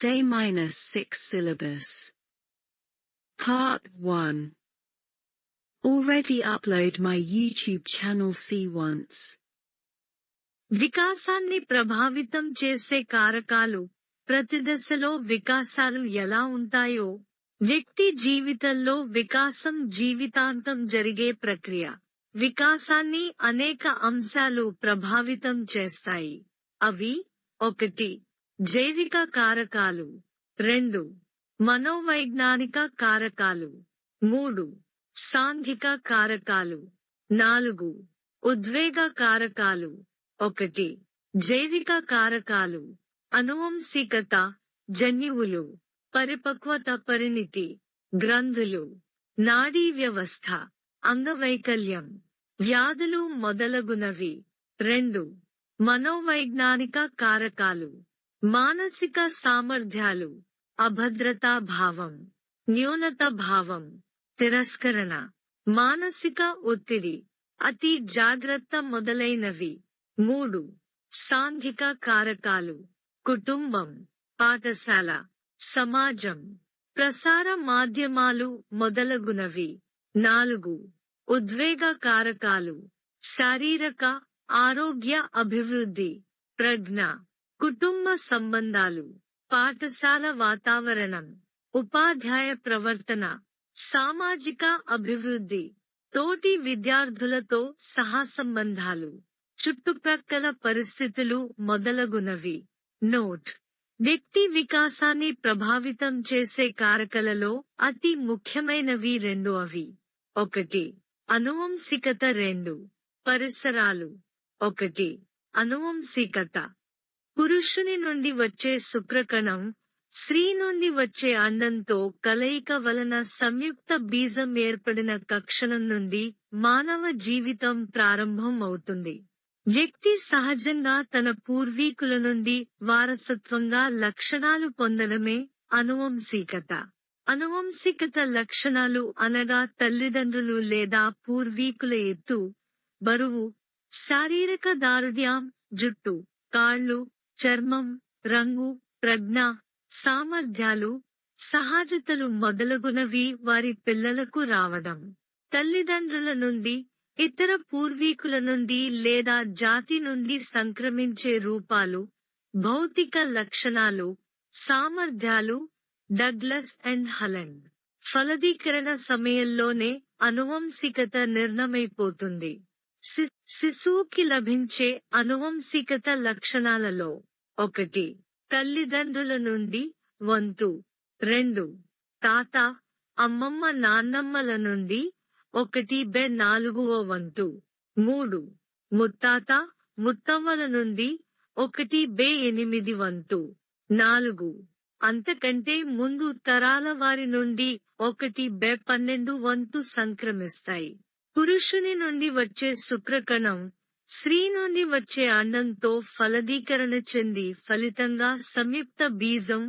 Day -6 syllabus. Part 1. Already upload my YouTube channel. See once. వికాసాన్ని ప్రభావితం చేసే కారకాలు. ప్రతి దశలో వికాసాలు ఎలా ఉంటాయో, వ్యక్తి జీవితంలో వికాసం జీవితాంతం జరిగే ప్రక్రియ. వికాసాన్ని అనేక అంశాలు ప్రభావితం చేస్తాయి. అవి 1. జైవిక కారకాలు, 2. మనోవైజ్ఞానిక కారకాలు, 3. సాంఘిక కారకాలు, 4. ఉద్వేగ కారకాలు. 1. జైవిక కారకాలు. అనువంశికత, జన్యువులు, పరిపక్వత, పరిణితి, గ్రంథులు, నాడీ వ్యవస్థ, అంగవైకల్యం, వ్యాధులు మొదలగునవి. 2. మనోవైజ్ఞానిక కారకాలు. మానసిక సామర్థ్యాలు, అభద్రతా భావం, న్యూనత భావం, తిరస్కరణ, మానసిక ఒత్తిడి, అతి జాగ్రత్త మొదలైనవి. 3. సాంఘిక కారకాలు. కుటుంబం, పాఠశాల, సమాజం, ప్రసార మాధ్యమాలు మొదలగునవి. 4. ఉద్వేగ కారకాలు. శారీరక ఆరోగ్య అభివృద్ధి, ప్రజ్ఞ, కుటుంబ సంబంధాలు, పాఠశాల వాతావరణం, ఉపాధ్యాయ ప్రవర్తన, సామాజిక అభివృద్ధి, తోటి విద్యార్థులతో సహసంబంధాలు, చుట్టుప్రక్కల పరిస్థితులు మొదలగునవి. నోట్: వ్యక్తి వికాసాన్ని ప్రభావితం చేసే కారకాలలో అతి ముఖ్యమైనవి 2 అవి: 1. అనువంశికత, 2. పరిసరాలు. 1. అనువంశికత. పురుషుని నుండి వచ్చే శుక్రకణం, స్త్రీ నుండి వచ్చే అండంతో కలయిక వలన సంయుక్త బీజం ఏర్పడిన క్షణం నుండి మానవ జీవితం ప్రారంభం అవుతుంది. వ్యక్తి సహజంగా తన పూర్వీకుల నుండి వారసత్వంగా లక్షణాలు పొందడమే అనువంశికత. అనువంశికత లక్షణాలు అనగా తల్లిదండ్రులు లేదా పూర్వీకుల ఎత్తు, బరువు, శారీరక దారుఢ్యం, జుట్టు, కాళ్ళు, చర్మం, రంగు, ప్రజ్ఞ, సామర్థ్యాలు, సహజతలు మొదలగునవి వారి పిల్లలకు రావడం. తల్లిదండ్రుల నుండి, ఇతర పూర్వీకుల నుండి లేదా జాతి నుండి సంక్రమించే రూపాలు, భౌతిక లక్షణాలు, సామర్థ్యాలు. Douglas and హలండ్. ఫలదీకరణ సమయంలోనే అనువంశికత నిర్ణయమైపోతుంది. శిశువుకి లభించే అనువంశికత లక్షణాలలో 1. తల్లిదండ్రుల నుండి వంతు, 2. తాత, అమ్మమ్మ, నాన్నమ్మల నుండి 1/4వ వంతు, 3. ముత్తాత, ముత్తమ్మల నుండి 1/8 వంతు, 4. అంతకంటే ముందు తరాల వారి నుండి 1/12 వంతు సంక్రమిస్తాయి. పురుషుని నుండి వచ్చే శుక్రకణం, స్త్రీ నుండి వచ్చే అండంతో ఫలదీకరణ చెంది ఫలితంగా సంయుక్త బీజం,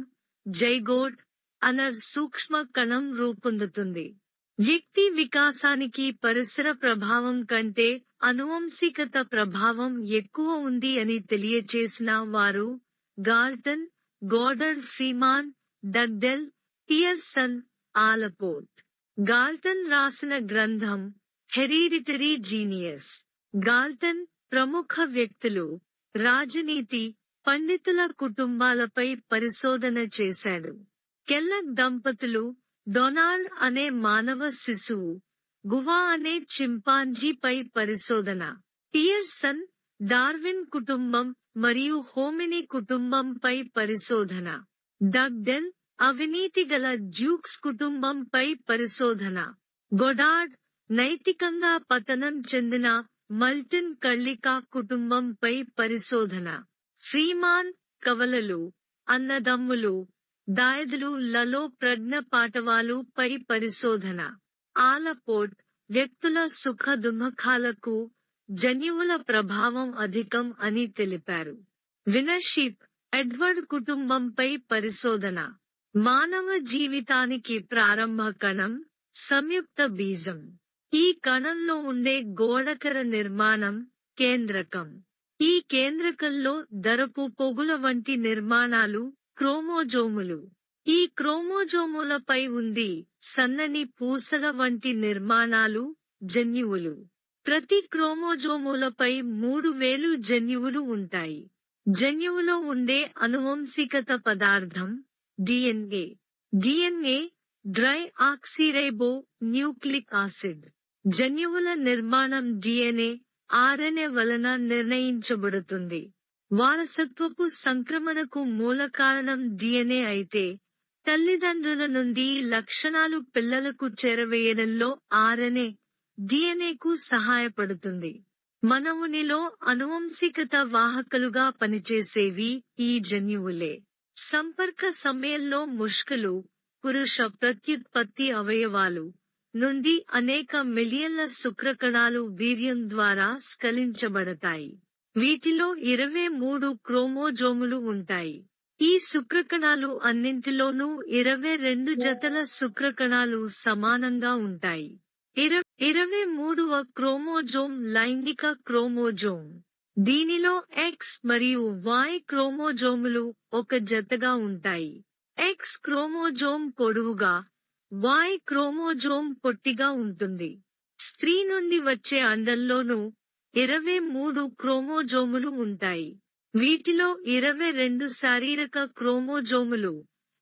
జైగోట్ అనే సూక్ష్మ కణం రూపొందుతుంది. వ్యక్తి వికాసానికి పరిసర ప్రభావం కంటే అనువంశికత ప్రభావం ఎక్కువ ఉంది అని తెలియచేసిన వారు గాల్టన్, గోడర్డ్, ఫ్రీమాన్, డగ్డెల్, పియర్సన్, ఆలపోర్ట్. గాల్టన్ రాసిన గ్రంథం హెరిడిటరీ జీనియస్. గాల్టన్ ప్రముఖ వ్యక్తులు, రాజనీతి, పండితుల కుటుంబాలపై పరిశోధన చేశాడు. కెల్లర్ దంపతులు, డొనాల్డ్ అనే మానవ శిశువు, గువా అనే చింపాంజీపై పరిశోధన. పియర్సన్ డార్విన్ కుటుంబం మరియు హోమిని కుటుంబంపై పరిశోధన. డగ్డెల్ అవినీతిగల డ్యూక్స్ కుటుంబంపై పరిశోధన. గొడార్డ్ నైతికంగా పతనం చెందిన మల్టన్ కళ్ళికా కుటుంబంపై పరిశోధన. ఫ్రీమాన్ కవలలు, అన్నదమ్ములు, దాయదులు లలో ప్రజ్ఞ పాటవాలు పై పరిశోధన. ఆలపోర్ట్ వ్యక్తుల సుఖ దుఃఖాలకు జన్యువుల ప్రభావం అధికం అని తెలిపారు. వినర్షిప్ ఎడ్వర్డ్ కుటుంబంపై పరిశోధన. మానవ జీవితానికి ప్రారంభ కణం సంయుక్త బీజం. ఈ కణంలో ఉండే గోళకర నిర్మాణం కేంద్రకం. ఈ కేంద్రకంలో దరపు పొగుల వంటి నిర్మాణాలు క్రోమోజోములు. ఈ క్రోమోజోములపై ఉంది సన్నని పూసల వంటి నిర్మాణాలు, జన్యువులు. ప్రతి క్రోమోజోములపై 3000 జన్యువులు ఉంటాయి. జన్యువులో ఉండే అనువంశికత పదార్థం DNA. DNA deoxyribonucleic acid. జన్యువుల నిర్మాణం DNA, RNA వలన నిర్ణయించబడుతుంది. వారసత్వపు సంక్రమణకు మూల కారణం DNA అయితే, తల్లిదండ్రుల నుండి లక్షణాలు పిల్లలకు చేరవేయడంలో RNA, DNAకు సహాయపడుతుంది. మానవునిలో అనువంశికత వాహకులుగా పనిచేసేవి ఈ జన్యువులే. సంపర్క సమయంలో ముష్కలు, పురుష ప్రత్యుత్పత్తి అవయవాలు నుండి అనేక మిలియన్ల శుక్రకణాలు వీర్యం ద్వారా స్ఖలించబడతాయి. వీటిలో 23 క్రోమోజోములు ఉంటాయి. ఈ శుక్రకణాలు అన్నింటిలోనూ 22 జతల శుక్రకణాలు సమానంగా ఉంటాయి. 23వ క్రోమోజోమ్ లైంగిక క్రోమోజోమ్. దీనిలో X మరియు Y క్రోమోజోములు ఒక జతగా ఉంటాయి. X క్రోమోజోమ్ పొడవుగా, Y క్రోమోజోమ్ పొట్టిగా ఉంటుంది. స్త్రీ నుండి వచ్చే అండంలోనూ 23 క్రోమోజోములు ఉంటాయి. వీటిలో 22 శారీరక క్రోమోజోములు,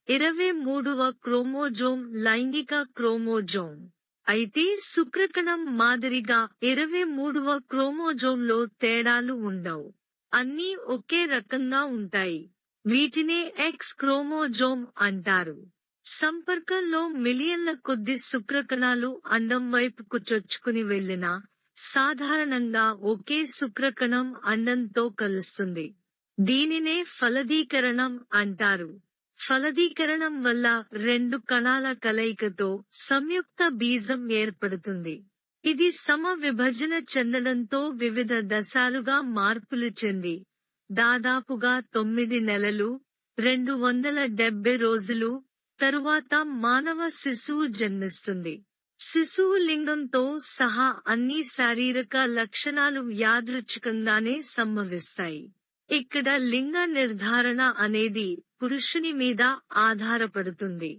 23వ క్రోమోజోమ్ లైంగిక క్రోమోజోమ్. అయితే శుక్రకణం మాదిరిగా 23వ క్రోమోజోమ్లో తేడాలు ఉండవు. అన్నీ ఒకే రకంగా ఉంటాయి. వీటినే X క్రోమోజోమ్ అంటారు. సంపర్కంలో మిలియన్ల కొద్ది శుక్రకణాలు అండం వైపుకు చొచ్చుకుని వెళ్లినా, సాధారణంగా ఒకే శుక్రకణం అండంతో కలుస్తుంది. దీనినే ఫలదీకరణం అంటారు. ఫలదీకరణం వల్ల 2 కణాల కలయికతో సంయుక్త బీజం ఏర్పడుతుంది. ఇది సమ విభజన చెందడంతో వివిధ దశలుగా మార్పులు చెంది, దాదాపుగా 9 నెలలు, 270 రోజులు తరువాత మానవ శిశువు జన్మిస్తుంది. శిశువు లింగంతో సహా అన్ని శారీరక లక్షణాలు యాదృచ్ఛికంగానే సంభవిస్తాయి. ఇక్కడ లింగ నిర్ధారణ అనేది పురుషుని మీద ఆధారపడుతుంది.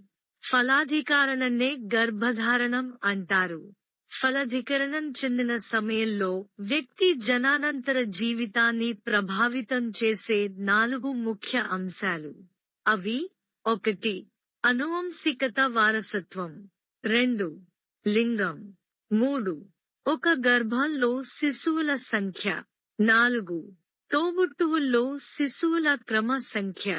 ఫలాధికారణనే గర్భధారణం అంటారు. ఫలధీకరణం చెందిన సమయంలో వ్యక్తి జననానంతర జీవితాన్ని ప్రభావితం చేసే 4 ముఖ్య అంశాలు. అవి: 1. అనువంశికత వారసత్వం. 2. లింగం. 3. ఒక గర్భంలో శిశువుల సంఖ్య. 4. తోబుట్టువుల్లో శిశువుల క్రమ సంఖ్య.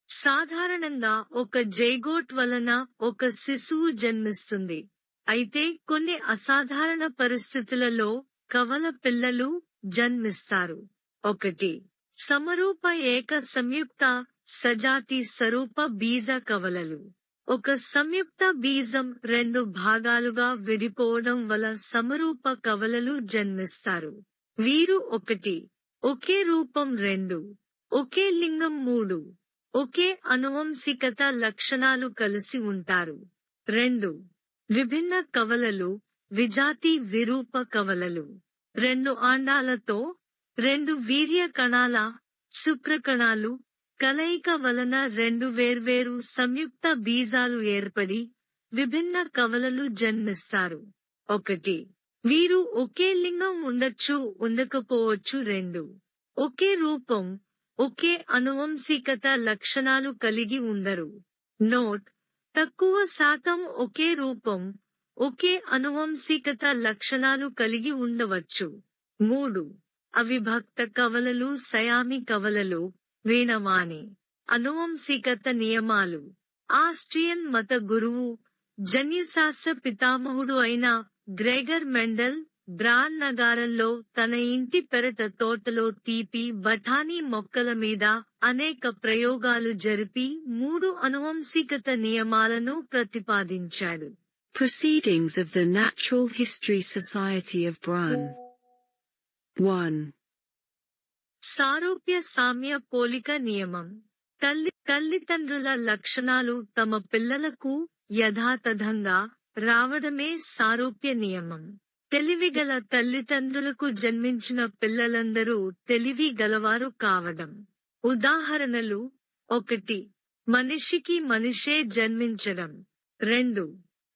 సాధారణంగా ఒక జైగోట్ వలన ఒక శిశువు జన్మిస్తుంది. అయితే కొన్ని అసాధారణ పరిస్థితులలో కవల పిల్లలు జన్మిస్తారు. 1. సమరూప ఏక సంయుక్త సజాతి స్వరూప బీజ కవలలు. ఒక సంయుక్త బీజం 2 భాగాలుగా విడిపోవడం వల్ల సమరూప కవలలు జన్మిస్తారు. వీరు 1. ఒకే రూపం. 2. ఒకే లింగం. 3. ఒకే అనువంశికత లక్షణాలు కలిసి ఉంటారు. 2. విభిన్న కవలలు, విజాతి విరూప కవలలు. 2 అండాలతో 2 వీర్య కణాల, శుక్రకణాలు కలయిక వలన 2 వేర్వేరు సంయుక్త బీజాలు ఏర్పడి విభిన్న కవలలు జన్మిస్తారు. 1. వీరు ఒకే లింగం ఉండొచ్చు, ఉండకపోవచ్చు. 2. ఒకే రూపం, ఒకే అనువంశికత లక్షణాలు కలిగి ఉండరు. నోట్: తక్కువ శాతం ఒకే రూపం, ఒకే అనువంశికత లక్షణాలు కలిగి ఉండవచ్చు. 3. అవిభక్త కవలలు, సయామి కవలలు, వీణవాణి. అనువంశికత నియమాలు. ఆస్ట్రియన్ మత గురువు, జన్యుశాస్త్ర పితామహుడు అయిన గ్రెగర్ మెండల్ బ్రాన్ నగరంలో తన ఇంటి పెరట తోటలో తీపి బఠానీ మొక్కల మీద అనేక ప్రయోగాలు జరిపి 3 అనువంశికత నియమాలను ప్రతిపాదించాడు. Proceedings of the Natural History Society of Brann. 1. సారూప్య సామ్య పోలిక నియమం. తల్లిదండ్రుల లక్షణాలు తమ పిల్లలకు యథాతథంగా రావడమే సారూప్య నియమం. తెలివిగల తల్లిదండ్రులకు జన్మించిన పిల్లలందరూ తెలివి గలవారు కావడం. ఉదాహరణలు: 1. మనిషికి మనిషే జన్మించడం. 2.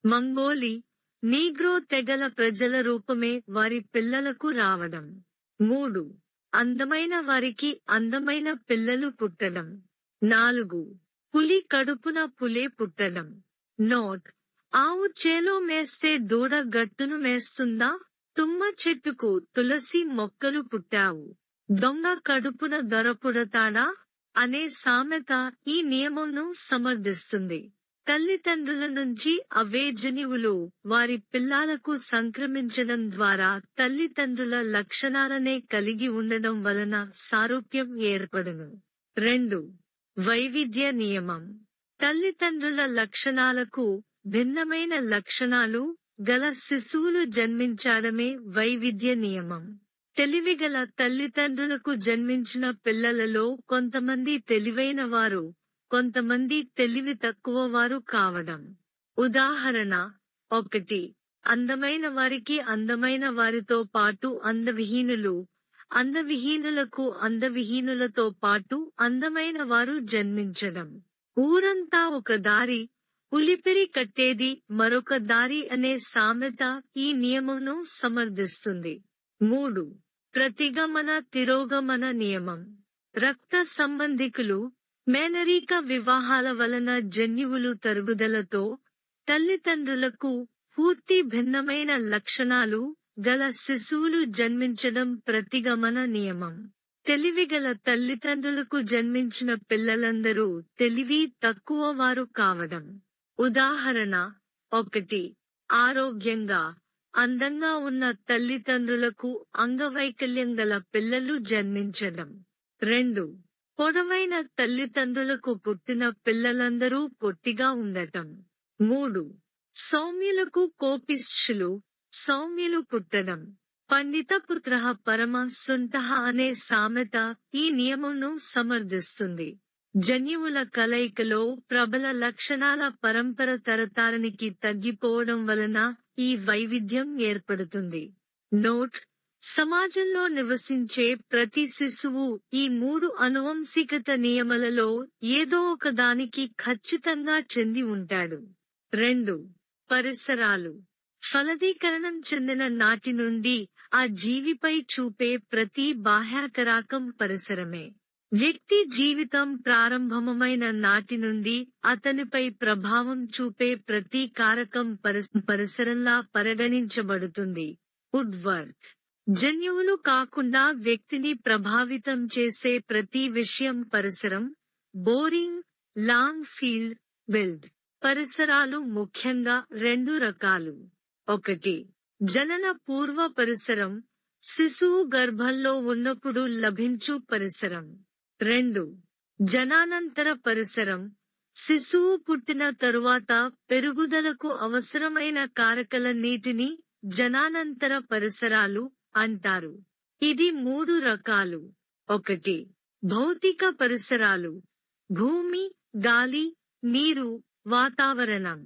మంగోలి, నీగ్రో తెగల ప్రజల రూపమే వారి పిల్లలకు రావడం. 3. అందమైన వారికి అందమైన పిల్లలు పుట్టడం. 4. పులి కడుపున పులే పుట్టడం. నోట్: ఆవు చేలో మేస్తే దూడ గట్టును మేస్తుందా? తుమ్మ చెట్టుకు తులసి మొక్కలు పుట్టావు, దొంగ కడుపున దొర పుడతాడా అనే సామెత ఈ నియమంను సమర్థిస్తుంది. తల్లిదండ్రుల నుంచి అవే జన్యువులు వారి పిల్లలకు సంక్రమించడం ద్వారా తల్లిదండ్రుల లక్షణాలనే కలిగి ఉండడం వలన సారూప్యం ఏర్పడును. 2. వైవిధ్య నియమం. తల్లిదండ్రుల లక్షణాలకు భిన్నమైన లక్షణాలు గల శిశువులు జన్మించడమే వైవిధ్య నియమం. తెలివిగల తల్లిదండ్రులకు జన్మించిన పిల్లలలో కొంతమంది తెలివైన వారు, కొంతమంది తెలివి తక్కువ వారు కావడం. ఉదాహరణ: 1. అందమైన వారికి అందమైన వారితో పాటు అందవిహీనులు, అందవిహీనులకు అందవిహీనులతో పాటు అందమైన వారు జన్మించడం. ఊరంతా ఒక దారి, ఉలిపిరి కట్టేది మరొక దారి అనే సామెత ఈ నియమంను సమర్థిస్తుంది. 3. ప్రతిగమన తిరోగమన నియమం. రక్త సంబంధికులు, మేనరిక వివాహాల వలన జన్యువులు తరుగుదలతో తల్లిదండ్రులకు పూర్తి భిన్నమైన లక్షణాలు గల శిశువులు జన్మించడం ప్రతిగమన నియమం. తెలివిగల తల్లిదండ్రులకు జన్మించిన పిల్లలందరూ తెలివి తక్కువ వారు కావడం. ఉదాహరణ: 1. ఆరోగ్యంగా, అందంగా ఉన్న తల్లిదండ్రులకు అంగవైకల్యం గల పిల్లలు జన్మించడం. 2. పొడవైన తల్లిదండ్రులకు పుట్టిన పిల్లలందరూ పొట్టిగా ఉండటం. 3. సౌమ్యులకు కోపిష్ఠులు, సౌమ్యులు పుట్టడం. పండితపుత్రః పరమ సుంఠః అనే సామెత ఈ నియమంను సమర్థిస్తుంది. జన్యువుల కలయికలో ప్రబల లక్షణాల పరంపర తరతరానికి తగ్గిపోవడం వలన ఈ వైవిధ్యం ఏర్పడుతుంది. నోట్: సమాజంలో నివసించే ప్రతి శిశువు ఈ 3 అనువంశికత నియమాలలో ఏదో ఒకదానికి ఖచ్చితంగా చెంది ఉంటాడు. 2. పరిసరాలు. ఫలదీకరణం చెందిన నాటి నుండి ఆ జీవిపై చూపే ప్రతి బాహ్యకారకం పరిసరమే. వ్యక్తి జీవితం ప్రారంభమైన నాటి నుండి అతనిపై ప్రభావం చూపే ప్రతి కారకం పరిసరంలా పరిగణించబడుతుంది. వుడ్వర్త్. జన్యువులు కాకుండా వ్యక్తిని ప్రభావితం చేసే ప్రతి విషయం పరిసరం. Boring, long field, build. పరిసరాలు ముఖ్యంగా 2 రకాలు. 1. జనన పూర్వ పరిసరం, శిశువు గర్భంలో ఉన్నప్పుడు లభించు పరిసరం. 2. జననానంతర పరిసరం, శిశువు పుట్టిన తరువాత పెరుగుదలకు అవసరమైన కారకాలన్నిటినీ జననానంతర పరిసరాలు అంటారు. ఇది 3 రకాలు. 1. భౌతిక పరిసరాలు, భూమి, గాలి, నీరు, వాతావరణం.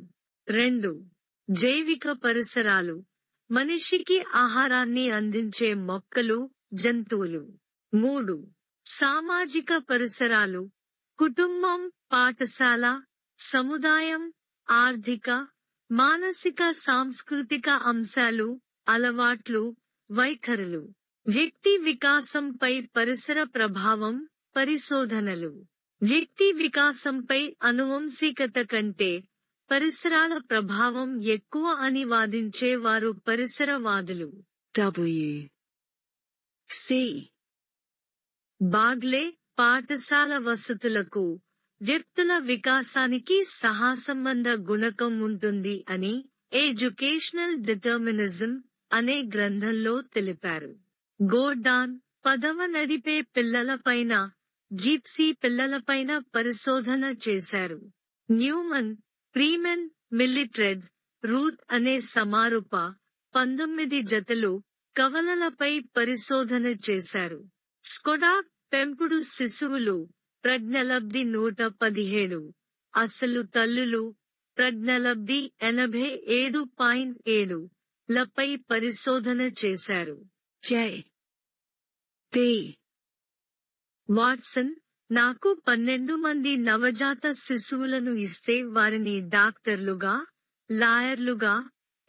2. జైవిక పరిసరాలు, మనిషికి ఆహారాన్ని అందించే మొక్కలు, జంతువులు. 3. సామాజిక పరిసరాలు, కుటుంబం, పాఠశాల, సముదాయం, ఆర్థిక, మానసిక సాంస్కృతిక అంశాలు, అలవాట్లు, వైఖరులు. వ్యక్తి వికాసంపై పరిసర ప్రభావం, పరిశోధనలు. వ్యక్తి వికాసంపై అనువంశికత కంటే పరిసరాల ప్రభావం ఎక్కువ అని వాదించే వారు పరిసరవాదులు. W.C. బాగ్లే, పాఠశాల వసతులకు వ్యక్తుల వికాసానికి సహసంబంధ గుణకం ఉంటుంది అని ఎడ్యుకేషనల్ డిటర్మినిజం అనే గ్రంథంలో తెలిపారు. గోర్డాన్, పదవ నడిపే పిల్లలపైన, జిప్సీ పిల్లలపైన పరిశోధన చేశారు. న్యూమన్, ఫ్రీమెన్, మిల్లిట్రెడ్, రూత్ అనే సమారూప 19 జతలు కవలలపై పరిశోధన చేశారు. స్కొడాక్, పెంపుడు శిశువులు, ప్రజ్ఞలబ్ధి 117, అసలు తల్లులు, ప్రజ్ఞలబ్ధి 87.7 లపై పరిశోధన చేశారు. J.B. వాట్సన్, నాకు 12 మంది నవజాత శిశువులను ఇస్తే వారిని డాక్టర్లుగా, లాయర్లుగా,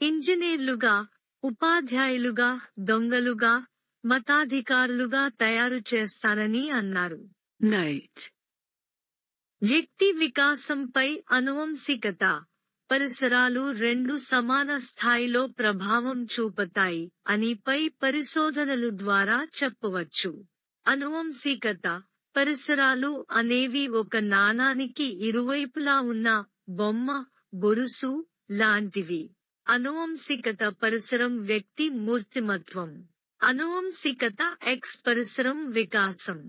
ఇంజనీర్లుగా, ఉపాధ్యాయులుగా, దొంగలుగా, మతాధికారులుగా తయారు చేస్తానని అన్నారు. Note. వ్యక్తి వికాసంపై అనువంశికత, పరిసరాలు రెండు సమాన స్థాయిలో ప్రభావం చూపుతాయి అని పై పరిశోధనలు ద్వారా చెప్పవచ్చు. అనువంశికత, పరిసరాలు అనేవి ఒక నాణానికి ఇరువైపులా ఉన్న బొమ్మ, బొరుసు లాంటివి. అనువంశికత పరిసరం వ్యక్తి మూర్తిమత్వం. అనువంశికత ఎక్స్ పరిసరం వికాసం.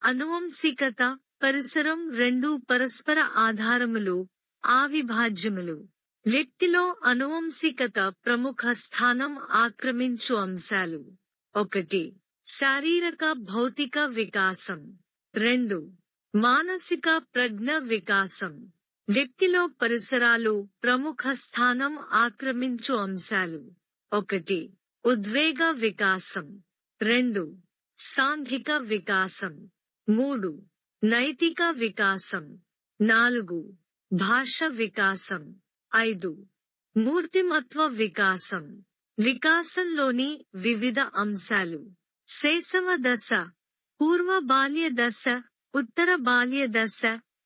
అనువంశికత, పరిసరం రెండూ పరస్పర ఆధారములు, అవిభాజ్యములు. వ్యక్తిలో అనువంశికత ప్రముఖ స్థానం ఆక్రమించు అంశాలు. 1. శారీరక భౌతిక వికాసం. 2. మానసిక ప్రజ్ఞ వికాసం. వ్యక్తిలో పరిసరాలు ప్రముఖ స్థానం ఆక్రమించు అంశాలు. 1. ఉద్వేగ వికాసం. 2. సాంఘిక వికాసం. 3. నైతిక వికాసం. 4. భాష వికాసం. 5. మూర్తిమత్వ వికాసం. వికాసంలోని వివిధ అంశాలు. శైశవ దశ, పూర్వ బాల్య దశ, ఉత్తర బాల్య దశ,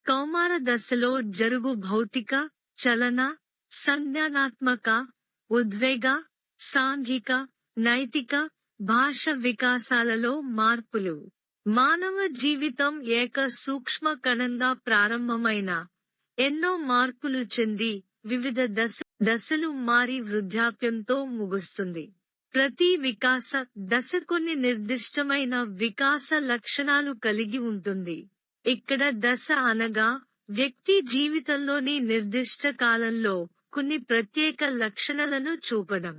కౌమార దశలో జరుగు భౌతిక, చలన, సంజ్ఞానాత్మక, ఉద్వేగ, సాంఘిక, నైతిక, భాష వికాసాలలో మార్పులు. మానవ జీవితం ఏక సూక్ష్మ కణంగా ప్రారంభమైన ఎన్నో మార్పులు చెంది వివిధ దశలు మారి వృద్ధాప్యంతో ముగుస్తుంది. ప్రతి వికాస దశ కొన్ని నిర్దిష్టమైన వికాస లక్షణాలు కలిగి ఉంటుంది. ఇక్కడ దశ అనగా వ్యక్తి జీవితంలోని నిర్దిష్ట కాలంలో కొన్ని ప్రత్యేక లక్షణాలను చూపడం.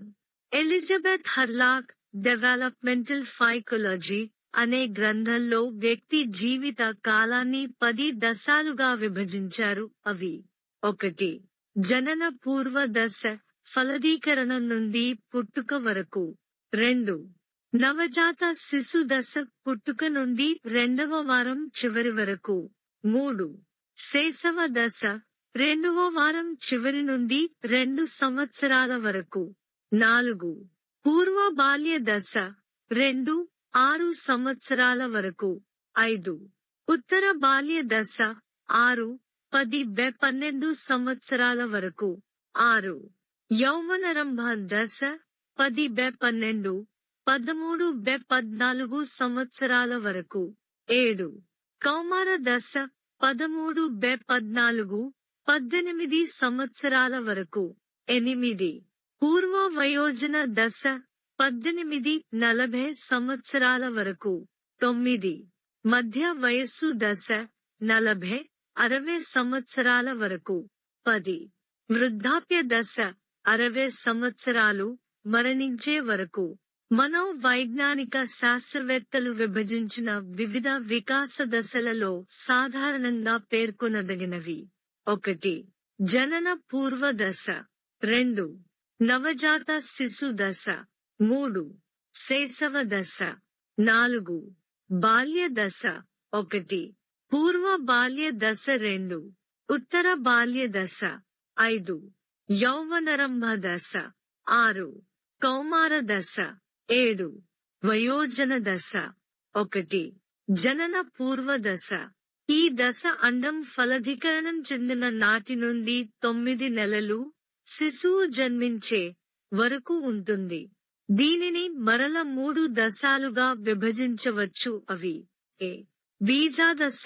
ఎలిజబెత్ హర్లాక్ డెవలప్మెంటల్ సైకాలజీ అనే గ్రంథంలో వ్యక్తి జీవిత కాలాన్ని 10 దశలుగా విభజించారు. అవి: 1. జనన పూర్వ దశ, ఫలదీకరణం నుండి పుట్టుక వరకు. 2. నవజాత శిశు దశ, పుట్టుక నుండి 2వ వారం చివరి వరకు. 3. శైశవ దశ, 2వ వారం చివరి నుండి 2 సంవత్సరాల వరకు. 4. పూర్వ బాల్య దశ, 2-6 సంవత్సరాల వరకు. 5. ఉత్తర బాల్య దశ, 6-10-12 సంవత్సరాల వరకు. 6. యౌవనారంభ దశ, 10-12, 13-14 సంవత్సరాల వరకు. 7. కౌమార దశ, 13-14, 18 సంవత్సరాల వరకు. 8. పూర్వ వయోజన దశ, 18-40 సంవత్సరాల వరకు. 9. మధ్య వయస్సు దశ, 40-60 సంవత్సరాల వరకు. 10. వృద్ధాప్య దశ, 60 సంవత్సరాలు, మరణించే వరకు. మనోవైజ్ఞానిక శాస్త్రవేత్తలు విభజించిన వివిధ వికాస దశలలో సాధారణంగా పేర్కొనదగినవి: 1. జనన పూర్వ దశ. 2. నవజాత శిశు దశ. 3. శైశవ దశ. 4. బాల్య దశ 1. పూర్వ బాల్య దశ 2. ఉత్తర బాల్య దశ 5. యౌవనారంభ దశ 6. కౌమార దశ 7. వయోజన దశ 1. జనన పూర్వ దశ. ఈ దశ అండం ఫలదీకరణం చెందిన నాటి నుండి 9 నెలలు, శిశువు జన్మించే వరకు ఉంటుంది. దీనిని మరల 3 దశలుగా విభజించవచ్చు. అవి: a. బీజాదశ,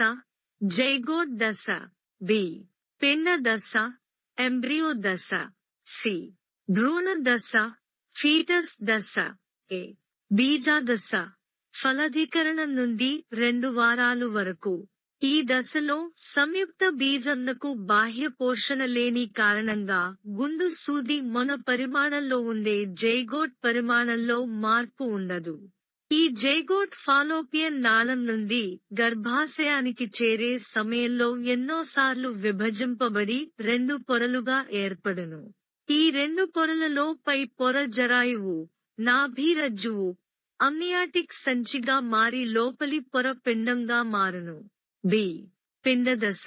జైగోట్ దశ. b. పిండ దశ, ఎంబ్రియో దశ. c. భ్రూణ దశ, ఫీటస్ దశ. a. బీజాదశ, ఫలదీకరణం నుండి 2 వారాలు వరకు. ఈ దశలో సంయుక్త బీజంనకు బాహ్య పోషణ లేని కారణంగా గుండు సూది మొన పరిమాణంలో ఉండే జైగోట్ పరిమాణంలో మార్పు ఉండదు. ఈ జైగోట్ ఫాలోపియన్ నాళం నుండి గర్భాశయానికి చేరే సమయంలో ఎన్నోసార్లు విభజింపబడి 2 పొరలుగా ఏర్పడును. ఈ 2 పొరలలో పై పొర జరాయువు, నాభీరజ్జువు, అమ్నియాటిక్ సంచిగా మారి లోపలి పొర పిండంగా మారును. బి. పిండదశ.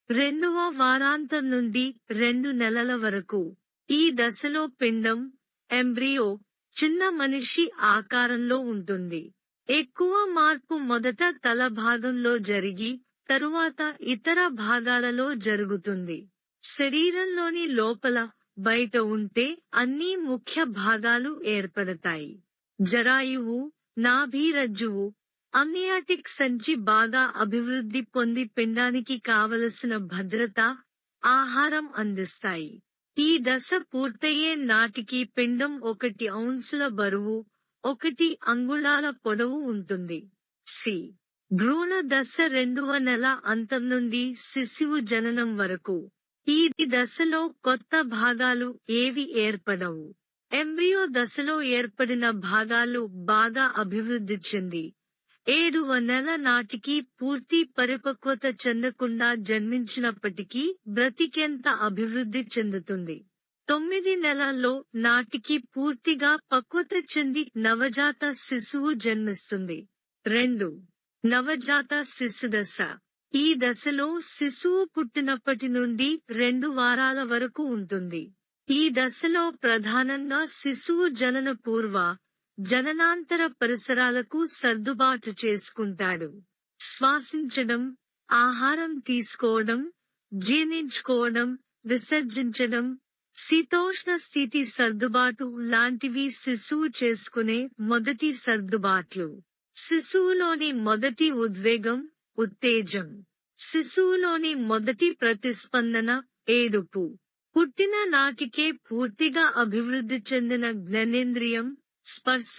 రెండవ వారాంతం నుండి 2 నెలల వరకు. ఈ దశలో పిండం, ఎంబ్రియో, చిన్న మనిషి ఆకారంలో ఉంటుంది. ఎక్కువ మార్పు మొదట తల భాగంలో జరిగి, తరువాత ఇతర భాగాలలో జరుగుతుంది. శరీరంలోని లోపల, బయట ఉంటే అన్ని ముఖ్య భాగాలు ఏర్పడతాయి. జరాయువు, నాభీరజ్జువు, అమ్నియాటిక్ సంచి బాగా అభివృద్ధి పొంది పిండానికి కావలసిన భద్రత, ఆహారం అందిస్తాయి. ఈ దశ పూర్తయ్యే నాటికి పిండం 1 ఔన్సుల బరువు, 1 అంగుళాల పొడవు ఉంటుంది. సి. భ్రూణ దశ 2వ నెల అంతం నుండి శిశువు జననం వరకు. ఈ దశలో కొత్త భాగాలు ఏవి ఏర్పడవు. ఎంబ్రియో దశలో ఏర్పడిన భాగాలు బాగా అభివృద్ధి చెంది 7వ నెల నాటికి పూర్తి పరిపక్వత చెందకుండా జన్మించినప్పటికీ బ్రతికేంత అభివృద్ధి చెందుతుంది. 9 నెలల్లో నాటికి పూర్తిగా పక్వత చెంది నవజాత శిశువు జన్మిస్తుంది. 2. నవజాత శిశుదశ. ఈ దశలో శిశువు పుట్టినప్పటి నుండి 2 వారాల వరకు ఉంటుంది. ఈ దశలో ప్రధానంగా శిశువు జనన పూర్వ, జననాంతర పరిసరాలకు సర్దుబాటు చేసుకుంటాడు. శ్వాసించడం, ఆహారం తీసుకోవడం, జీర్ణించుకోవడం, విసర్జించడం, శీతోష్ణ స్థితి సర్దుబాటు లాంటివి శిశువు చేసుకునే మొదటి సర్దుబాట్లు. శిశువులోని మొదటి ఉద్వేగం, ఉత్తేజం. శిశువులోని మొదటి ప్రతిస్పందన, ఏడుపు. పుట్టిన నాటికే పూర్తిగా అభివృద్ధి చెందిన జ్ఞానేంద్రియం, స్పర్శ,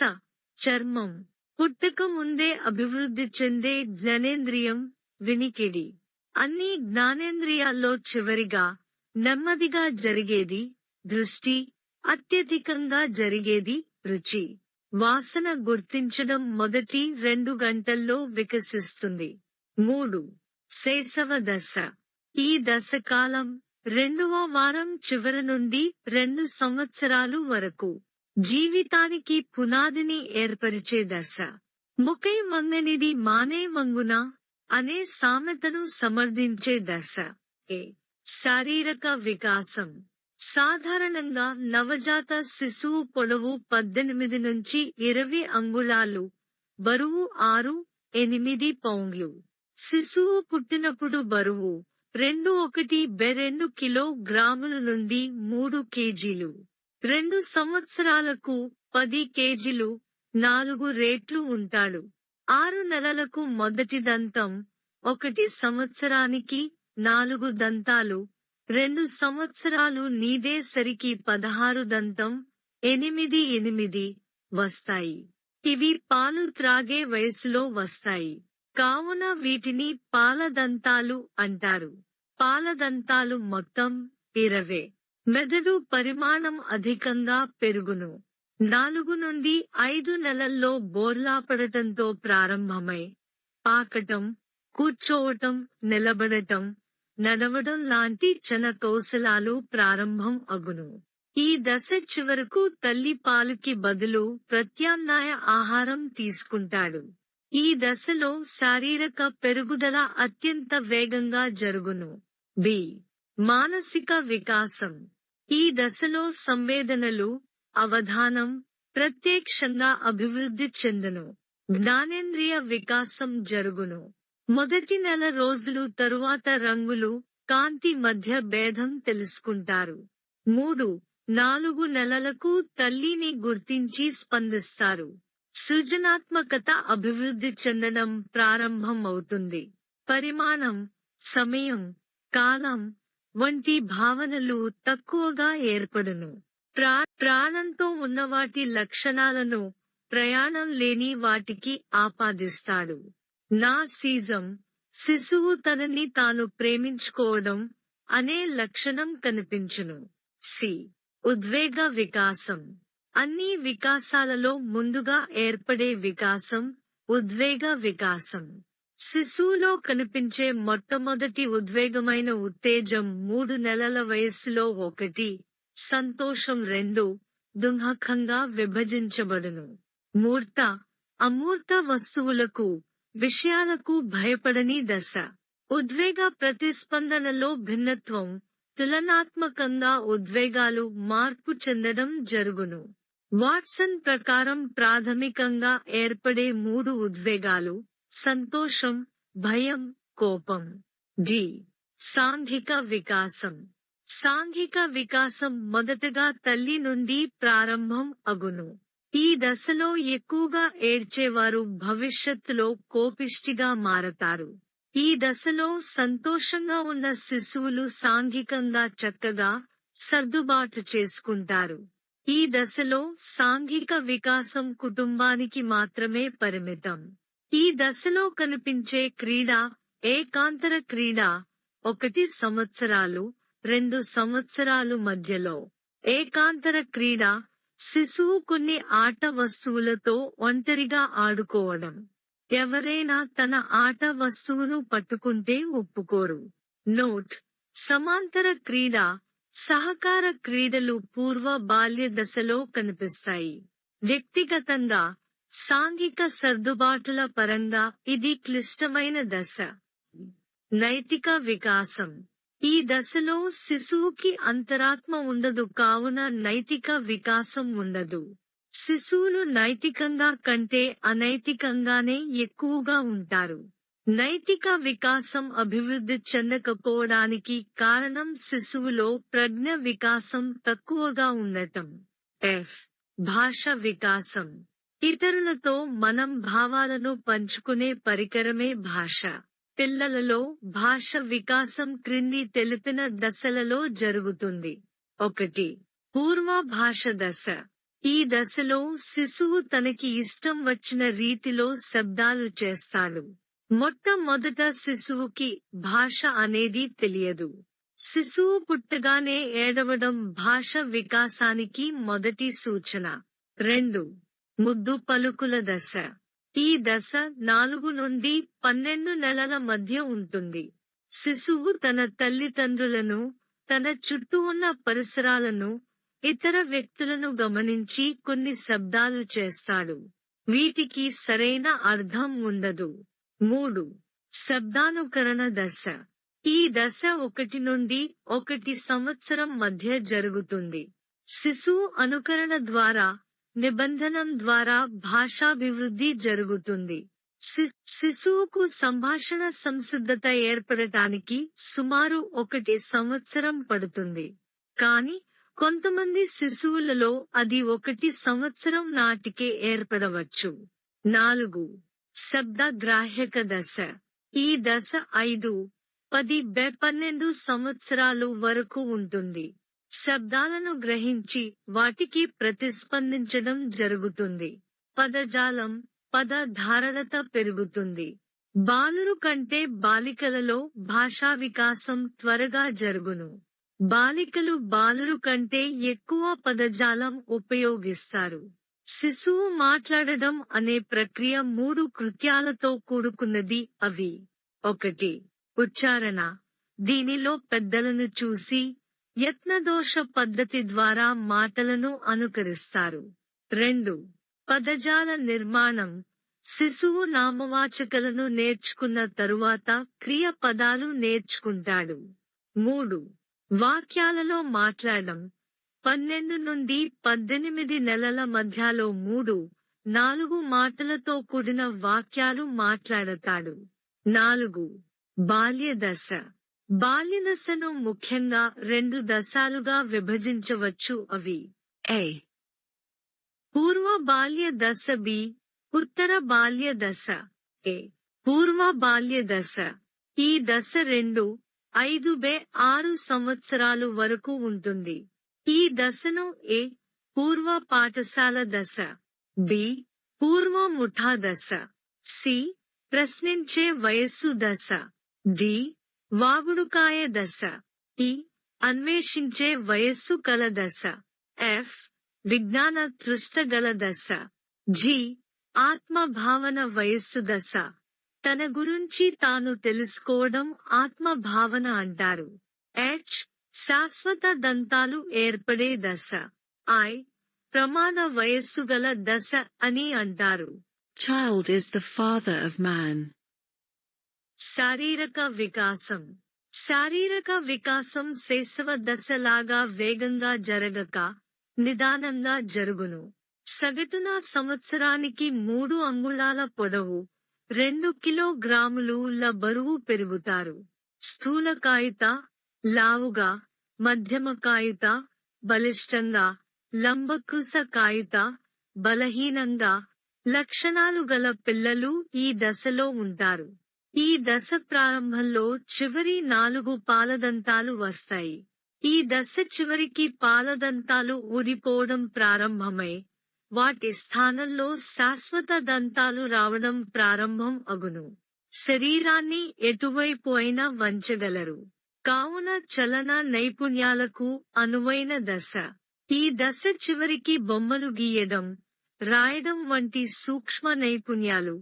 చర్మం. పుట్టక ముందే అభివృద్ధి చెందే జ్ఞానేంద్రియం, వినికిడి. అన్ని జ్ఞానేంద్రియాల్లో చివరిగా, నెమ్మదిగా జరిగేది, దృష్టి. అత్యధికంగా జరిగేది, రుచి. వాసన గుర్తించడం మొదటి 2 గంటల్లో వికసిస్తుంది. 3. శైశవ దశ. ఈ దశకాలం 2వ వారం చివరి నుండి 2 సంవత్సరాలు వరకు. జీవితానికి పునాదిని ఏర్పరిచే దశ. ముఖై వంగనిది మానే వంగున అనే సామెతను సమర్థించే దశ. ఏ. శారీరక వికాసం. సాధారణంగా నవజాత శిశువు పొడవు 18 నుంచి 20 అంగుళాలు, బరువు 6-8 పౌండ్లు. శిశువు పుట్టినప్పుడు బరువు 2 కిలోగ్రాముల నుండి 3 కేజీలు. 2 సంవత్సరాలకు 10 కేజీలు, 4 రెట్లు ఉంటాడు. 6 నెలలకు మొదటి దంతం, 1 సంవత్సరానికి 4 దంతాలు, 2 సంవత్సరాలు నీదేసరికి 16 దంతం, 8 వస్తాయి. ఇవి పాలు త్రాగే వయసులో వస్తాయి. కావున వీటిని పాలదంతాలు అంటారు. పాలదంతాలు మొత్తం 20. మెదడు పరిమాణం అధికంగా పెరుగును. 4 నుండి 5 నెలల్లో బోర్లాపడటంతో ప్రారంభమై, పాకటం, కూర్చోవటం, నిలబడటం, నడవడం లాంటి చన కౌశలాలు ప్రారంభం అగును. ఈ దశ చివరకు తల్లి పాలుకి బదులు ప్రత్యామ్నాయ ఆహారం తీసుకుంటాడు. ఈ దశలో శారీరక పెరుగుదల అత్యంత వేగంగా జరుగును. బి. మానసిక వికాసం. ఈ దశలో సంవేదనలు, అవధానం ప్రత్యక్షంగా అభివృద్ధి చెందును. జ్ఞానేంద్రియ వికాసం జరుగును. మొదటి నెల రోజులు తరువాత రంగులు, కాంతి మధ్య భేదం తెలుసుకుంటారు. 3-4 నెలలకు తల్లిని గుర్తించి స్పందిస్తారు. సృజనాత్మకత అభివృద్ధి చెందడం ప్రారంభం అవుతుంది. పరిమాణం, సమయం, కాలం వంటి భావనలు తక్కువగా ఏర్పడును. ప్రాణంతో ఉన్నవాటి లక్షణాలను ప్రయాణం లేని వాటికి ఆపాదిస్తాడు. నార్సిజం, శిశువు తనని తాను ప్రేమించుకోవడం అనే లక్షణం కనిపించును. సి. ఉద్వేగ వికాసం. అన్ని వికాసాలలో ముందుగా ఏర్పడే వికాసం, ఉద్వేగ వికాసం. శిశువులో కనిపించే మొట్టమొదటి ఉద్వేగమైన ఉత్తేజం 3 నెలల వయస్సులో 1, సంతోషం 2, దుఃఖంగా విభజించబడును. మూర్త, అమూర్త వస్తువులకు, విషయాలకు భయపడని దశ. ఉద్వేగ ప్రతిస్పందనలో భిన్నత్వం, తులనాత్మకంగా ఉద్వేగాలు మార్పు చెందడం జరుగును. వాట్సన్ ప్రకారం ప్రాథమికంగా ఏర్పడే 3 ఉద్వేగాలు: సంతోషం, భయం, కోపం. డి. సాంఘిక వికాసం. సాంఘిక వికాసం మొదటగా తల్లి నుండి ప్రారంభం అగును. ఈ దశలో ఎక్కువగా ఏడ్చేవారు భవిష్యత్తులో కోపిష్టిగా మారతారు. ఈ దశలో సంతోషంగా ఉన్న శిశువులు సాంఘికంగా చక్కగా సర్దుబాటు చేసుకుంటారు. ఈ దశలో సాంఘిక వికాసం కుటుంబానికి మాత్రమే పరిమితం. ఈ దశలో కనిపించే క్రీడ ఏకాంతర క్రీడ 1 సంవత్సరాలు, 2 సంవత్సరాలు మధ్యలో. ఏకాంతర క్రీడ శిశువు కొన్ని ఆట వస్తువులతో ఒంటరిగా ఆడుకోవడం. ఎవరైనా తన ఆట వస్తువును పట్టుకుంటే ఒప్పుకోరు. నోట్: సమాంతర క్రీడ, సహకార క్రీడలు పూర్వ బాల్య దశలో కనిపిస్తాయి. వ్యక్తిగతంగా, సాంఘిక సర్దుబాటుల పరంగా ఇది క్లిష్టమైన దశ. నైతిక వికాసం. ఈ దశలో శిశువుకి అంతరాత్మ ఉండదు కావున నైతిక వికాసం ఉండదు. శిశువులు నైతికంగా కంటే అనైతికంగానే ఎక్కువగా ఉంటారు. నైతిక వికాసం అభివృద్ధి చెందకపోవడానికి కారణం శిశువులో ప్రజ్ఞ వికాసం తక్కువగా ఉండటం. ఎఫ్. భాష వికాసం. ఇతరులతో మనం భావాలను పంచుకునే పరికరమే భాష. పిల్లలలో భాష వికాసం క్రింది తెలిపిన దశలలో జరుగుతుంది. 1. పూర్వ భాష దశ. ఈ దశలో శిశువు తనకి ఇష్టం వచ్చిన రీతిలో శబ్దాలు చేస్తాడు. మొట్టమొదట శిశువుకి భాష అనేది తెలియదు. శిశువు పుట్టగానే ఏడవడం భాష వికాసానికి మొదటి సూచన. 2. ముద్దు పలుకుల దశ. ఈ దశ 4 నుండి 12 నెలల మధ్య ఉంటుంది. శిశువు తన తల్లిదండ్రులను, తన చుట్టూ ఉన్న పరిసరాలను, ఇతర వ్యక్తులను గమనించి కొన్ని శబ్దాలు చేస్తాడు. వీటికి సరైన అర్థం ఉండదు. 3. శబ్దానుకరణ దశ. ఈ దశ 1 నుండి 1 సంవత్సరం మధ్య జరుగుతుంది. శిశువు అనుకరణ ద్వారా, నిబంధనం ద్వారా భాషాభివృద్ధి జరుగుతుంది. శిశువుకు సంభాషణ సంసిద్ధత ఏర్పడటానికి సుమారు 1 సంవత్సరం పడుతుంది. కానీ కొంతమంది శిశువులలో అది 1 సంవత్సరం నాటికే ఏర్పడవచ్చు. 4. శబ్ద గ్రాహ్యక దశ. ఈ దశ 5-12 సంవత్సరాలు వరకు ఉంటుంది. శబ్దాలను గ్రహించి వాటికి ప్రతిస్పందించడం జరుగుతుంది. పదజాలం, పదధారణత పెరుగుతుంది. బాలురు కంటే బాలికలలో భాషా వికాసం త్వరగా జరుగును. బాలికలు బాలురు కంటే ఎక్కువ పదజాలం ఉపయోగిస్తారు. శిశువు మాట్లాడడం అనే ప్రక్రియ 3 కృత్యాలతో కూడుకున్నది. అవి: 1. ఉచ్చారణ. దీనిలో పెద్దలను చూసి యత్నదోష పద్ధతి ద్వారా మాటలను అనుకరిస్తారు. 2. పదజాల నిర్మాణం. శిశువు నామవాచకాలను నేర్చుకున్న తరువాత క్రియ పదాలు నేర్చుకుంటాడు. 3. వాక్యాలలో మాట్లాడడం. 12 నుండి 18 నెలల మధ్యలో 3-4 మాటలతో కూడిన వాక్యాలు మాట్లాడతాడు. 4. బాల్య దశ. బాల్యదశను ముఖ్యంగా 2 దశలుగా విభజించవచ్చు. అవి: a. పూర్వ బాల్య దశ. b. ఉత్తర బాల్య దశ. a. పూర్వ బాల్య దశ. ఈ దశ 2-5-6 సంవత్సరాలు వరకు ఉంటుంది. ఈ దశను a. పూర్వ పాఠశాల దశ, b. పూర్వ ముఠా దశ, c. ప్రశ్నించే వయస్సు దశ, d. వాగుడుకాయ దశ, e. అన్వేషించే వయస్సు కల దశ, f. విజ్ఞాన తృష్ట గల దశ, g. ఆత్మభావన వయస్సు దశ. తన గురించి తాను తెలుసుకోవడం ఆత్మభావన అంటారు. h. శాశ్వత దంతాలు ఏర్పడే దశ, i. ప్రమాద వయస్సు గల దశ అని అంటారు. Child is the father of man. శారీరక వికాసం. శారీరక వికాసం శైశవ దశలాగా వేగంగా జరగక నిదానంగా జరుగును. సగటున సంవత్సరానికి 3 అంగుళాల పొడవు, 2 కిలోగ్రాముల బరువు పెరుగుతారు. స్థూలకాయుత, లావుగా, మధ్యమకాయుత, బలిష్టంగా, లంబకృశ కాయుత, బలహీనంగా లక్షణాలు గల పిల్లలు ఈ దశలో ఉంటారు. ఈ దశ ప్రారంభంలో చివరి 4 పాలదంతాలు వస్తాయి. ఈ దశ చివరికి పాలదంతాలు ఊడిపోవడం ప్రారంభమై వాటి స్థానంలో శాశ్వత దంతాలు రావడం ప్రారంభం అగును. శరీరాన్ని ఎటువైపు అయినా వంచగలరు. కావున చలన నైపుణ్యాలకు అనువైన దశ. ఈ దశ చివరికి బొమ్మలు గీయడం, రాయడం వంటి సూక్ష్మ నైపుణ్యాలు,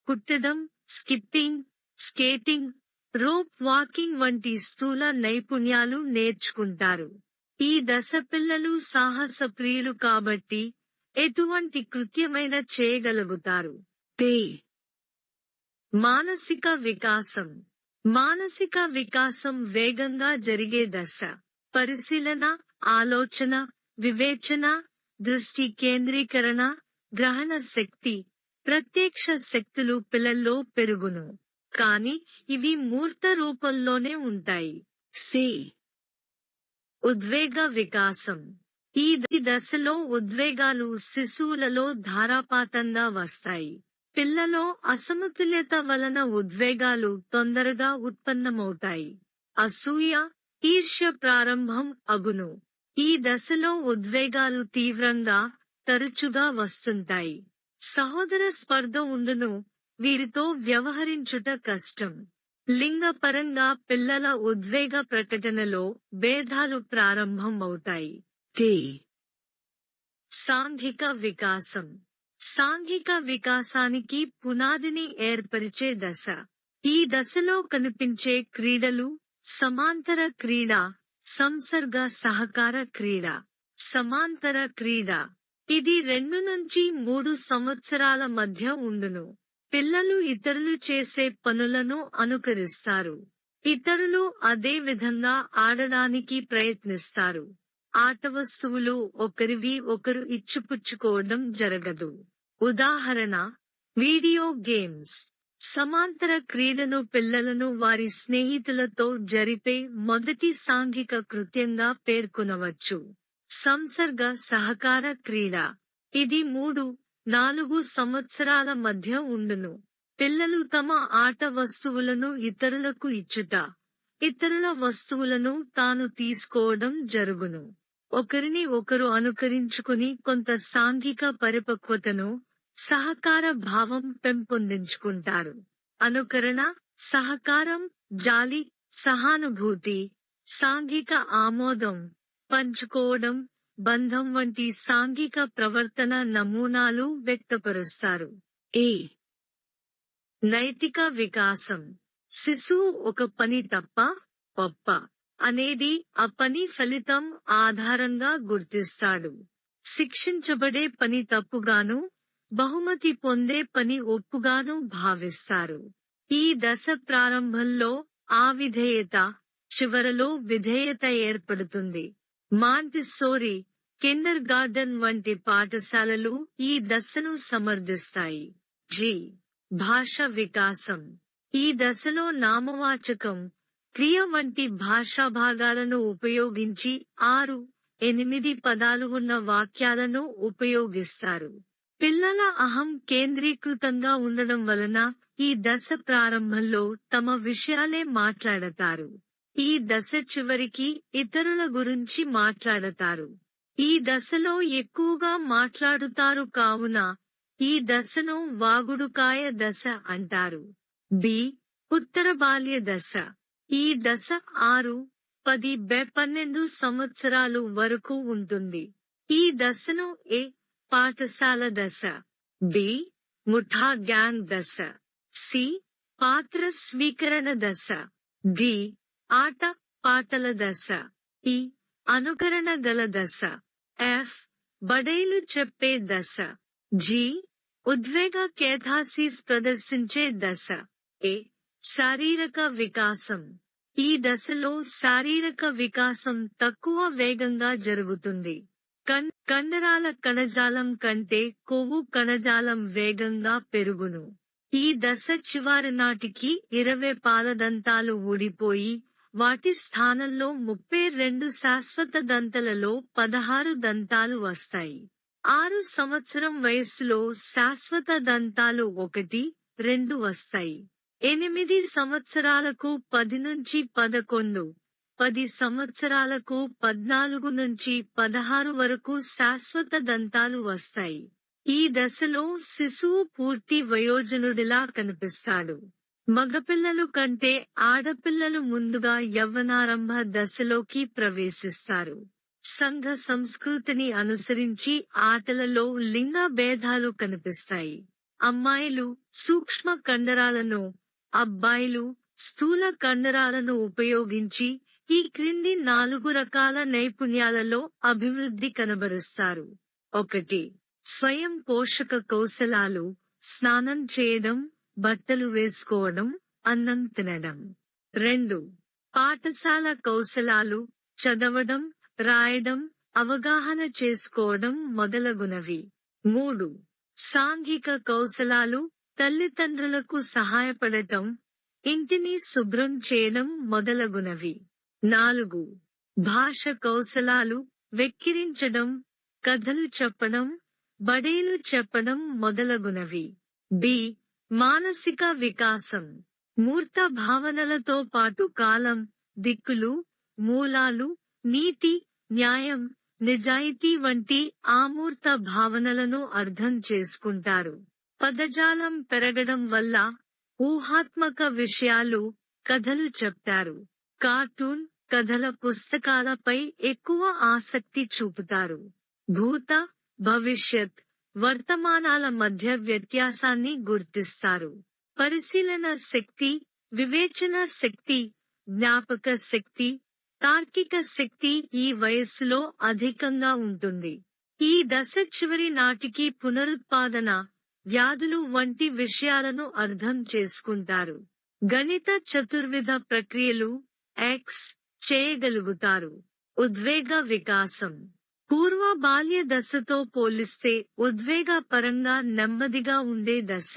కుట్టడం, స్కిప్పింగ్, స్కేటింగ్, రోప్ వాకింగ్ వంటి స్థూల నైపుణ్యాలు నేర్చుకుంటారు. ఈ దశ పిల్లలు సాహసప్రియులు కాబట్టి ఎటువంటి కృత్యమైన చేయగలుగుతారు. B. మానసిక వికాసం. మానసిక వికాసం వేగంగా జరిగే దశ. పరిశీలన, ఆలోచన, వివేచన, దృష్టి కేంద్రీకరణ, గ్రహణ శక్తి, ప్రత్యక్ష శక్తులు పిల్లల్లో పెరుగును. కాని ఇవి మూర్త రూపంలోనే ఉంటాయి. C. ఉద్వేగ వికాసం. ఈ దశలో ఉద్వేగాలు శిశువులలో ధారాపాతంగా వస్తాయి. పిల్లలో అసమతుల్యత వలన ఉద్వేగాలు తొందరగా ఉత్పన్నమవుతాయి. అసూయ, ఈర్ష్య ప్రారంభం అగును. ఈ దశలో ఉద్వేగాలు తీవ్రంగా, తరచుగా వస్తుంటాయి. సహోదర స్పర్ధ ఉండును. వీరితో వ్యవహరించుట కష్టం. లింగపరంగా పిల్లల ఉద్వేగ ప్రకటనలో భేదాలు ప్రారంభం అవుతాయి. D. సాంఘిక వికాసం. సాంఘిక వికాసానికి పునాదిని ఏర్పరిచే దశ. ఈ దశలో కనిపించే క్రీడలు సమాంతర క్రీడ, సంసర్గ సహకార క్రీడ. సమాంతర క్రీడ ఇది 2 నుంచి 3 సంవత్సరాల మధ్య ఉండును. పిల్లలు ఇతరులు చేసే పనులను అనుకరిస్తారు. ఇతరులు అదే విధంగా ఆడడానికి ప్రయత్నిస్తారు. ఆట వస్తువులు ఒకరివి ఒకరు ఇచ్చిపుచ్చుకోవడం జరగదు. ఉదాహరణ, వీడియో గేమ్స్. సమాంతర క్రీడను పిల్లలను వారి స్నేహితులతో జరిపే మొదటి సాంఘిక కృత్యంగా పేర్కొనవచ్చు. సంసర్గ సహకార క్రీడ ఇది 3-4 సంవత్సరాల మధ్య ఉండును. పిల్లలు తమ ఆట వస్తువులను ఇతరులకు ఇచ్చుట, ఇతరుల వస్తువులను తాను తీసుకోవడం జరుగును. ఒకరిని ఒకరు అనుకరించుకుని కొంత సాంఘిక పరిపక్వతను, సహకార భావం పెంపొందించుకుంటారు. అనుకరణ, సహకారం, జాలి, సహానుభూతి, సాంఘిక ఆమోదం, పంచుకోవడం, బంధం వంటి సాంఘిక ప్రవర్తన నమూనాలు వ్యక్తపరుస్తారు. E. నైతిక వికాసం. శిశువు ఒక పని తప్ప, ఒప్ప అనేది ఆ పని ఫలితం ఆధారంగా గుర్తిస్తాడు. శిక్షించబడే పని తప్పుగాను, బహుమతి పొందే పని ఒప్పుగాను భావిస్తారు. ఈ దశ ప్రారంభంలో అవిధేయత, చివరలో విధేయత ఏర్పడుతుంది. మాంటిస్సోరీ, కిండర్ గార్డెన్ వంటి పాఠశాలలు ఈ దశను సమర్థిస్తాయి. G. భాష వికాసం. ఈ దశలో నామవాచకం, క్రియ వంటి భాషా భాగాలను ఉపయోగించి 6-8 పదాలు ఉన్న వాక్యాలను ఉపయోగిస్తారు. పిల్లల అహం కేంద్రీకృతంగా ఉండడం వలన ఈ దశ ప్రారంభంలో తమ విషయాలే మాట్లాడతారు. ఈ దశ చివరికి ఇతరుల గురించి మాట్లాడతారు. ఈ దశలో ఎక్కువగా మాట్లాడుతారు కావున ఈ దశను వాగుడుకాయ దశ అంటారు. B. ఉత్తర బాల్య దశ. ఈ దశ 6-12 సంవత్సరాలు వరకు ఉంటుంది. ఈ దశను A. పాఠశాల దశ, B. ముఠా గ్యాంగ్ దశ, C. పాత్ర స్వీకరణ దశ, D. ఆట పాటల దశ, E. అనుకరణ గల దశ, F. బడైలు చెప్పే దశ, G. ఉద్వేగ కేథాసిస్ ప్రదర్శించే దశ. ఏ. శారీరక వికాసం. ఈ దశలో శారీరక వికాసం తక్కువ వేగంగా జరుగుతుంది. కండరాల కణజాలం కంటే కొవ్వు కణజాలం వేగంగా పెరుగును. ఈ దశ చివరి నాటికి 20 పాలదంతాలు ఊడిపోయి, వాటి స్థానంలో 32 శాశ్వత దంతాలలో 16 దంతాలు వస్తాయి. 6 సంవత్సరం వయస్సులో శాశ్వత దంతాలు 1, 2 వస్తాయి. 8 సంవత్సరాలకు 10 నుంచి 11, 10 సంవత్సరాలకు 14 నుంచి 16 వరకు శాశ్వత దంతాలు వస్తాయి. ఈ దశలో శిశువు పూర్తి వయోజనుడిలా కనిపిస్తాడు. మగపిల్లలు కంటే ఆడపిల్లలు ముందుగా యవ్వనారంభ దశలోకి ప్రవేశిస్తారు. సంఘ సంస్కృతిని అనుసరించి ఆటలలో లింగ భేదాలు కనిపిస్తాయి. అమ్మాయిలు సూక్ష్మ కండరాలను, అబ్బాయిలు స్థూల కండరాలను ఉపయోగించి ఈ క్రింది 4 రకాల నైపుణ్యాలలో అభివృద్ధి కనబరుస్తారు. 1. స్వయం పోషక కౌశలాలు, స్నానం చేయడం, బట్టలు వేసుకోవడం, అన్నం తినడం. 2. పాఠశాల కౌశలాలు, చదవడం, రాయడం, అవగాహన చేసుకోవడం మొదలగునవి. 3. సాంఘిక కౌశలాలు, తల్లిదండ్రులకు సహాయపడటం, ఇంటిని శుభ్రం చేయడం మొదలగునవి. 4. భాష కౌశలాలు, వెక్కిరించడం, కథలు చెప్పడం, బడేలు చెప్పడం మొదలగునవి. బి. మానసిక వికాసం. మూర్త భావనలతో పాటు కాలం, దిక్కులు, మూలాలు, నీతి, న్యాయం, నిజాయితీ వంటి ఆమూర్త భావనలను అర్థం చేసుకుంటారు. పదజాలం పెరగడం వల్ల ఊహాత్మక విషయాలు, కథలు చెప్తారు. కార్టూన్, కథల పుస్తకాలపై ఎక్కువ ఆసక్తి చూపుతారు. భూత, భవిష్యత్, వర్తమానాల మధ్య వ్యత్యాసాన్ని గుర్తిస్తారు. పరిశీలన శక్తి, వివేచన శక్తి, జ్ఞాపక శక్తి, తార్కిక శక్తి ఈ వయస్సులో అధికంగా ఉంటుంది. ఈ దశ చివరి నాటికి పునరుత్పాదన, వ్యాధులు వంటి విషయాలను అర్థం చేసుకుంటారు. గణిత చతుర్విధ ప్రక్రియలు ఎక్స్ చేయగలుగుతారు. ఉద్వేగ వికాసం. పూర్వ బాల్య దశతో పోలిస్తే ఉద్వేగ పరంగా నెమ్మదిగా ఉండే దశ.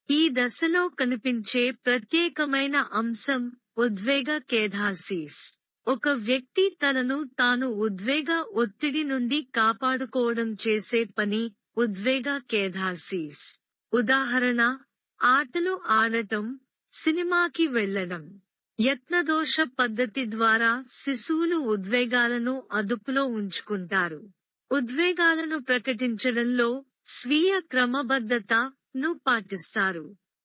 ఈ దశలో కనిపించే ప్రత్యేకమైన అంశం ఉద్వేగ కేథాసిస్. ఒక వ్యక్తి తనను తాను ఉద్వేగ ఒత్తిడి నుండి కాపాడుకోవడం చేసే పని ఉద్వేగ కేథాసిస్. ఉదాహరణ: ఆటలు ఆడటం, సినిమాకి వెళ్లడం. యత్నదోష పద్ధతి ద్వారా శిశువులు ఉద్వేగాలను అదుపులో ఉంచుకుంటారు. ఉద్వేగాలను ప్రకటించడంలో స్వీయ క్రమబద్ధతను పాటిస్తారు.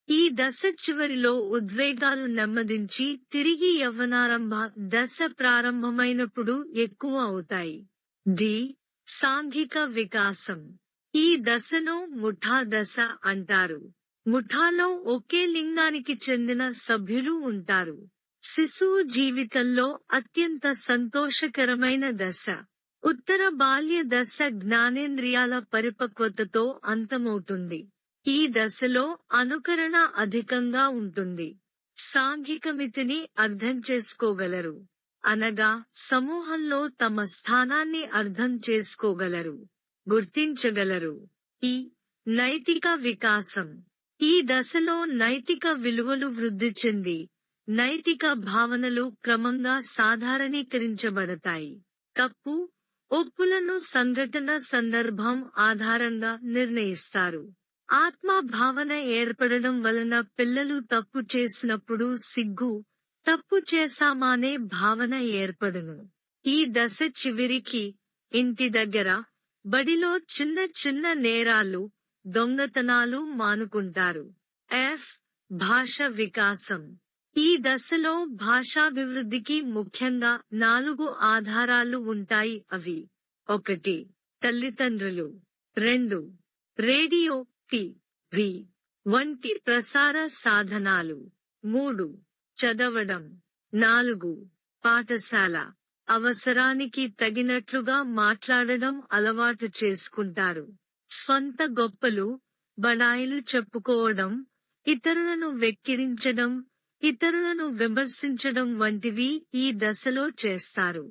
ఈ దశ చివరిలో ఉద్వేగాలు నెమ్మదించి తిరిగి యవ్వనారంభ దశ ప్రారంభమైనప్పుడు ఎక్కువ అవుతాయి. డి. సాంఘిక వికాసం. ఈ దశను ముఠా దశ అంటారు. ముఠాలో ఒకే లింగానికి చెందిన సభ్యులు ఉంటారు. శిశువు జీవితంలో అత్యంత సంతోషకరమైన దశ. ఉత్తర బాల్య దశ జ్ఞానేంద్రియాల పరిపక్వతతో అంతమవుతుంది. ఈ దశలో అనుకరణ అధికంగా ఉంటుంది. సాంఘికమితిని అర్థం చేసుకోగలరు, అనగా సమూహంలో తమ స్థానాన్ని అర్థం చేసుకోగలరు, గుర్తించగలరు. ఈ నైతిక వికాసం. ఈ దశలో నైతిక విలువలు వృద్ధి చెంది నైతిక భావనలు క్రమంగా సాధారణీకరించబడతాయి. తప్పు, ఒప్పులను సంఘటన సందర్భం ఆధారంగా నిర్ణయిస్తారు. ఆత్మ భావన ఏర్పడడం వలన పిల్లలు తప్పు చేసినప్పుడు సిగ్గు, తప్పు చేశామానే భావన ఏర్పడును. ఈ దశ చివరికి ఇంటి దగ్గర, బడిలో చిన్న చిన్న నేరాలు, దొంగతనాలు మానుకుంటారు. ఎఫ్. భాష వికాసం. ఈ దశలో భాషాభివృద్ధికి ముఖ్యంగా 4 ఆధారాలు ఉంటాయి. అవి: 1. తల్లిదండ్రులు. 2. రేడియో, టీవీ వంటి ప్రసార సాధనాలు. 3. చదవడం. 4. పాఠశాల. అవసరానికి తగినట్లుగా మాట్లాడడం అలవాటు చేసుకుంటారు. స్వంత గొప్పలు, బడాయిలు చెప్పుకోవడం, ఇతరులను వెక్కిరించడం, ఇతరులను విమర్శించడం వంటివి ఈ దశలో చేస్తారు.